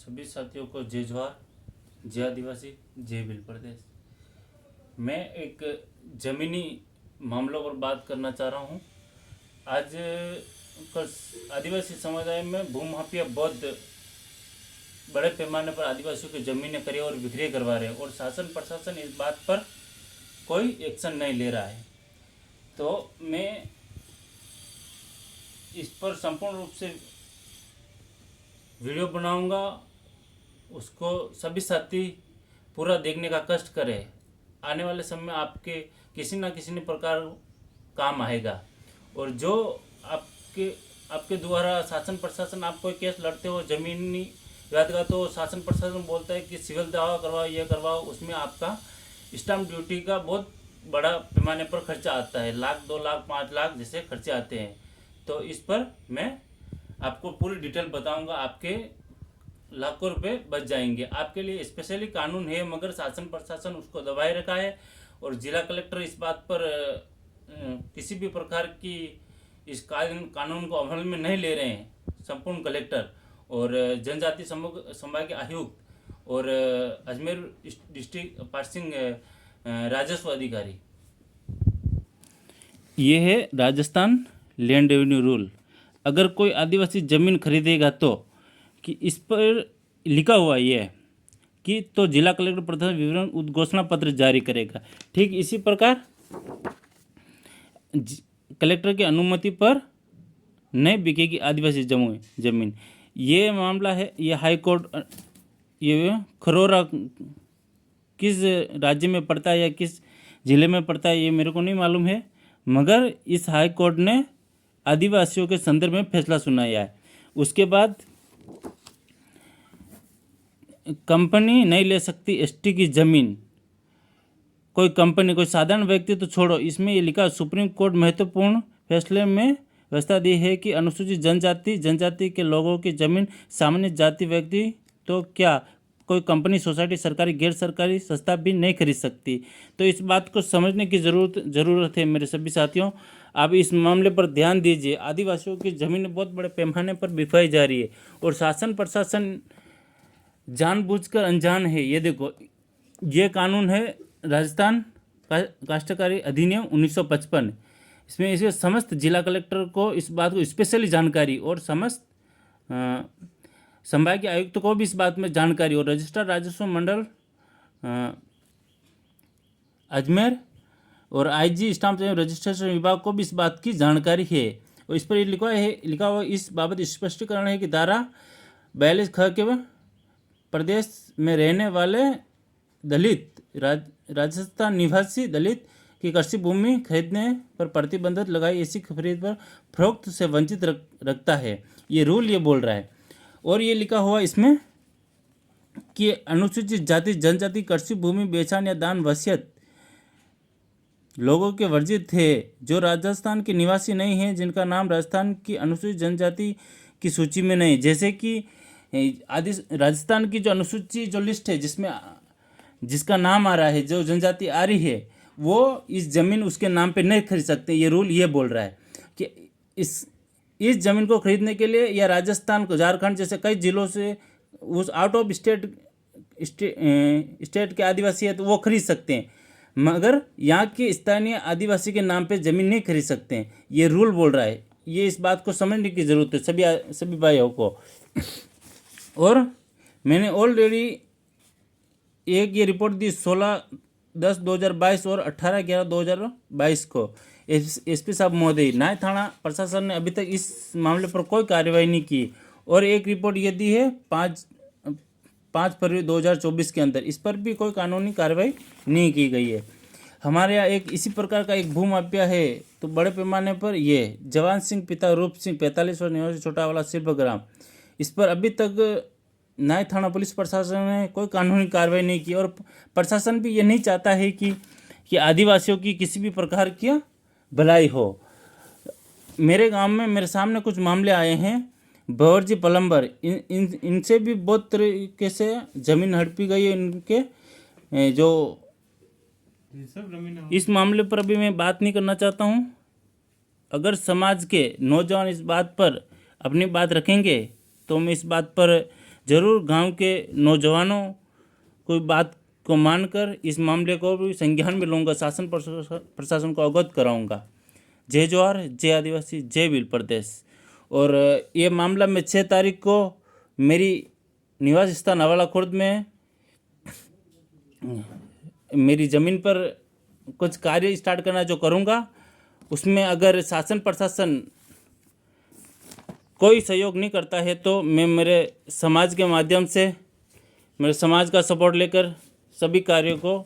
सभी साथियों को जय जोहार, जय आदिवासी, जय भील प्रदेश। मैं एक ज़मीनी मामलों पर बात करना चाह रहा हूँ। आज कल आदिवासी समुदाय में भूमाफिया बहुत बड़े पैमाने पर आदिवासियों की ज़मीनें खरीद और विक्रय करवा रहे हैं और शासन प्रशासन इस बात पर कोई एक्शन नहीं ले रहा है। तो मैं इस पर संपूर्ण रूप से वीडियो बनाऊंगा, उसको सभी साथी पूरा देखने का कष्ट करें। आने वाले समय में आपके किसी न किसी प्रकार काम आएगा। और जो आपके द्वारा शासन प्रशासन आप कोई केस लड़ते हो ज़मीनी विवाद का, तो शासन प्रशासन बोलता है कि सिविल दावा करवाओ, ये करवाओ, उसमें आपका स्टाम्प ड्यूटी का बहुत बड़ा पैमाने पर खर्चा आता है। लाख, 2 लाख, 5 लाख जैसे खर्चे आते हैं। तो इस पर मैं आपको पूरी डिटेल बताऊंगा, आपके लाखों रुपए बच जाएंगे। आपके लिए स्पेशली कानून है, मगर शासन प्रशासन उसको दबाए रखा है और जिला कलेक्टर इस बात पर किसी भी प्रकार की इस कानून को अमल में नहीं ले रहे हैं। संपूर्ण कलेक्टर और जनजाति संभाग के आयुक्त और अजमेर डिस्ट्रिक्ट पार्सिंग राजस्व अधिकारी। ये है राजस्थान लैंड रेवेन्यू रूल। अगर कोई आदिवासी ज़मीन खरीदेगा तो कि इस पर लिखा हुआ ये है कि तो जिला कलेक्टर प्रथम विवरण उद्घोषणा पत्र जारी करेगा। ठीक इसी प्रकार कलेक्टर की अनुमति पर नहीं बिकेगी आदिवासी जमीन। ये मामला है, ये हाई कोर्ट, ये खरोरा किस राज्य में पड़ता है या किस ज़िले में पड़ता है ये मेरे को नहीं मालूम है, मगर इस हाई कोर्ट ने आदिवासियों के संदर्भ में फैसला सुनाया है। उसके बाद कंपनी नहीं ले सकती एसटी की ज़मीन। कोई कंपनी, कोई साधारण व्यक्ति तो छोड़ो, इसमें ये लिखा सुप्रीम कोर्ट महत्वपूर्ण फैसले में व्यवस्था दी है कि अनुसूचित जनजाति के लोगों की ज़मीन सामान्य जाति व्यक्ति तो क्या कोई कंपनी, सोसाइटी, सरकारी, गैर सरकारी संस्था भी नहीं खरीद सकती। तो इस बात को समझने की ज़रूरत है मेरे सभी साथियों। आप इस मामले पर ध्यान दीजिए। आदिवासियों की ज़मीन बहुत बड़े पैमाने पर बिफाई जा रही है और शासन प्रशासन जानबूझकर अनजान है। ये देखो, ये कानून है राजस्थान काश्तकारी अधिनियम 1955। इसमें समस्त जिला कलेक्टर को इस बात को स्पेशली जानकारी और समस्त संभाग के आयुक्त को भी इस बात में जानकारी और रजिस्ट्रार राजस्व मंडल अजमेर और आईजी स्टाम्प एवं रजिस्ट्रेशन विभाग को भी इस बात की जानकारी है। और इस पर लिखा हुआ इस बाबत स्पष्टीकरण है कि धारा 42 ख के प्रदेश में रहने वाले दलित राजस्थान निवासी दलित की कृषि भूमि खरीदने पर प्रतिबंध लगाई ऐसी खरीद पर फरोख्त से वंचित रखता है। ये रूल ये बोल रहा है। और ये लिखा हुआ इसमें कि अनुसूचित जाति जनजाति कृषि भूमि बेचान या दान वसीयत लोगों के वर्जित है जो राजस्थान के निवासी नहीं हैं, जिनका नाम राजस्थान की अनुसूचित जनजाति की सूची में नहीं। जैसे कि राजस्थान की जो अनुसूची जो लिस्ट है जिसका नाम आ रहा है, जो जनजाति आ रही है, वो इस ज़मीन उसके नाम पे नहीं खरीद सकते। ये रूल ये बोल रहा है कि इस ज़मीन को खरीदने के लिए या राजस्थान को, झारखंड जैसे कई ज़िलों से उस आउट ऑफ स्टेट के आदिवासी है तो वो खरीद सकते हैं, मगर यहाँ के स्थानीय आदिवासी के नाम पे ज़मीन नहीं खरीद सकते हैं। ये रूल बोल रहा है। ये इस बात को समझने की ज़रूरत है सभी भाइयों को। और मैंने ऑलरेडी ये रिपोर्ट दी 16/10/2022 और 18/11/2022 को एसपी साहब महोदय। न्याय थाना प्रशासन ने अभी तक इस मामले पर कोई कार्रवाई नहीं की। और एक रिपोर्ट ये दी है 5 फरवरी 2024 के अंदर, इस पर भी कोई कानूनी कार्रवाई नहीं की गई है। हमारे यहाँ एक इसी प्रकार का एक भूमाफिया है, तो बड़े पैमाने पर ये जवान सिंह पिता रूप सिंह 45 वर्ष निवासी छोटावाला शिल्पग्राम, इस पर अभी तक न्याय थाना पुलिस प्रशासन ने कोई कानूनी कार्रवाई नहीं की। और प्रशासन भी ये नहीं चाहता है कि आदिवासियों की किसी भी प्रकार की भलाई हो। मेरे गांव में मेरे सामने कुछ मामले आए हैं, भंवर जी प्लम्बर, इनसे भी बहुत तरीके से ज़मीन हड़पी गई है इनके। जो इस मामले पर अभी मैं बात नहीं करना चाहता हूँ। अगर समाज के नौजवान इस बात पर अपनी बात रखेंगे तो मैं इस बात पर ज़रूर गांव के नौजवानों कोई बात को मानकर इस मामले को भी संज्ञान में लूँगा, शासन प्रशासन को अवगत कराऊंगा। जय जवाहर, जय आदिवासी, जय भील प्रदेश। और ये मामला मैं 6 तारीख को मेरी निवास स्थान हवाला खुर्द में मेरी ज़मीन पर कुछ कार्य स्टार्ट करना जो करूँगा, उसमें अगर शासन प्रशासन कोई सहयोग नहीं करता है तो मैं मेरे समाज के माध्यम से, मेरे समाज का सपोर्ट लेकर सभी कार्यों को